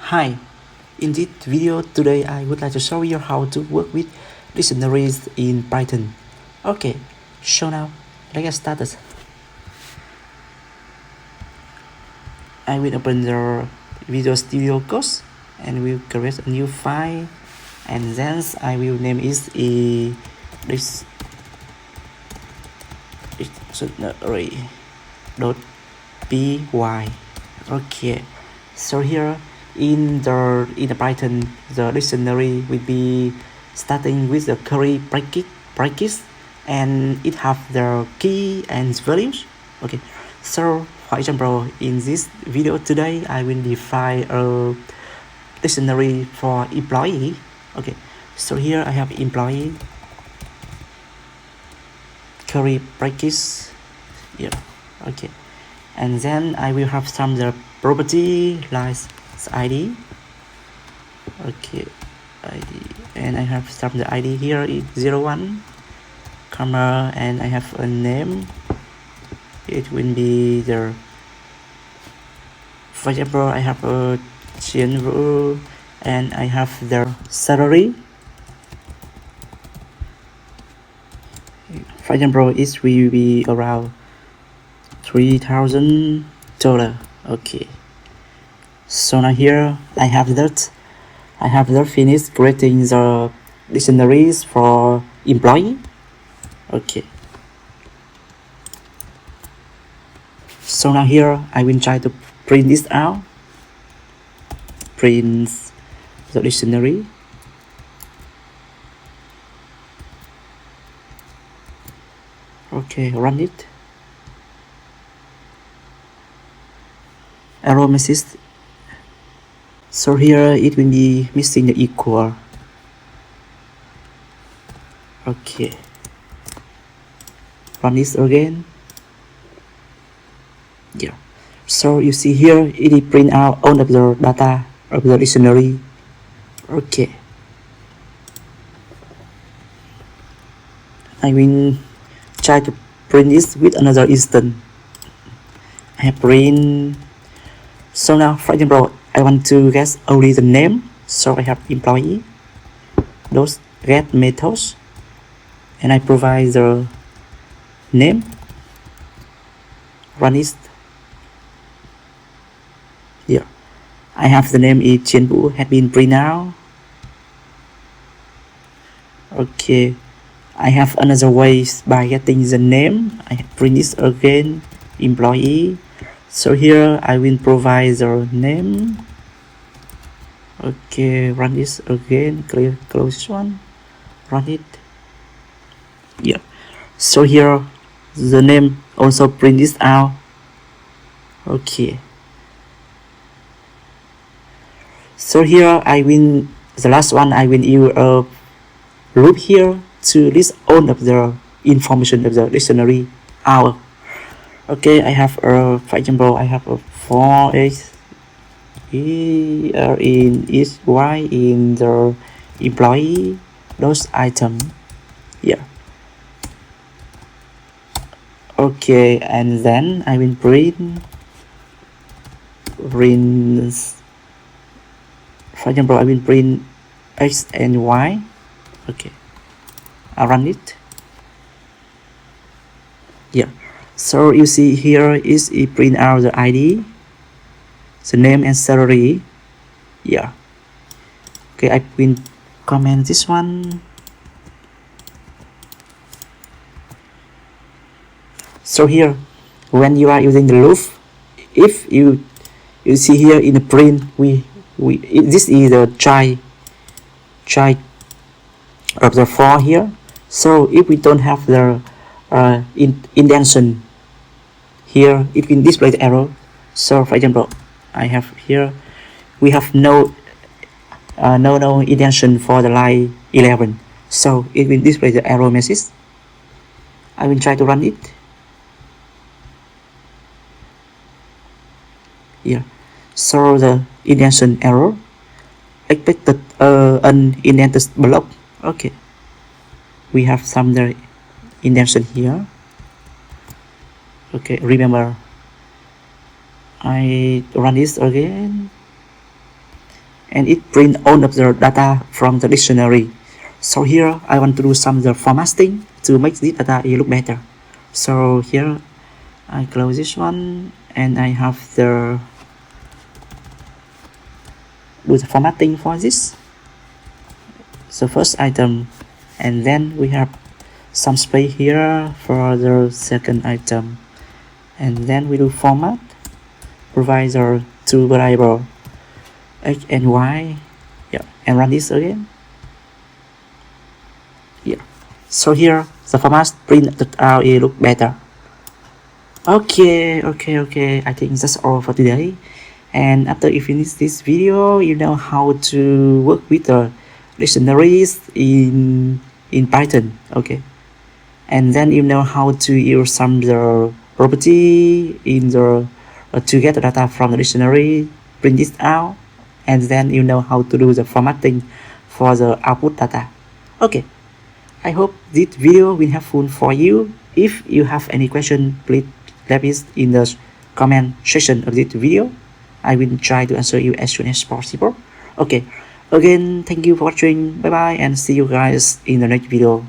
Hi, in this video today I would like to show you how to work with dictionaries in Python. Okay, so now let's get started. I will open the Visual Studio Code and will create a new file, and then I will name it dictionary.py. Okay, so here in the Python, the dictionary will be starting with the curly brackets and it have the key and values. Okay, so for example, in this video today I will define a dictionary for employee. Okay, so here I have employee curly brackets. Yeah, okay, and then I will have some the property like ID. Okay, ID, and I have some the ID here is 01 comma, and I have a name. It will be the, for example, I have a Chienvu and I have the salary. For example, it will be around $3,000. Okay, so now here I have that finished creating the dictionaries for employee. Okay, so now here I will try to print this out, print the dictionary. Okay, run it. Error message. So here it will be missing the equal. Okay, run this again. Yeah, so you see here it will print out all of the data of the dictionary. Okay, I will try to print this with another instance. I have print. So now, for example, I want to get only the name, so I have employee, those get methods, and I provide the name. Run it. Here, I have the name is Chienbu had been printed now. Okay, I have another way by getting the name. I print this again, employee. So here I will provide the name. Okay, run this again, close this one, run it. Yeah, so here the name also print this out. Okay, so here I will, the last one I will use a loop here to list all of the information of the dictionary out. Okay, I have a, for example, I have a 4x here in is y in the employee those item. Yeah, okay, and then I will print, for example, I will print x and y. Okay, I run it. Yeah, so you see here is it print out the ID, the name and salary. Yeah, okay, I will comment this one. So here when you are using the loop, if you see here in the print, this is the try of the for here. So if we don't have the indentation here, it will display the error. So for example, I have here, we have no indentation for the line 11, so it will display the error message. I will try to run it. Here, so the indentation error expected an indented block. Okay, we have some the indentation here. Okay, remember I run this again. and it print all of the data from the dictionary. So here I want to do some the formatting to make this data look better. So here I close this one and I have the do the formatting for this. So first item, and then we have some space here for the second item, and then we do format, provide the two variable x and y, yeah, and run this again. Yeah, so here the format print out it look better. Okay, I think that's all for today. And after you finish this video, you know how to work with the dictionaries in Python. Okay, and then you know how to use some the property in the to get the data from the dictionary, print this out, and then you know how to do the formatting for the output data. Okay, I hope this video will helpful for you. If you have any question, please leave it in the comment section of this video. I will try to answer you as soon as possible. Okay, again, thank you for watching. Bye bye, and see you guys in the next video.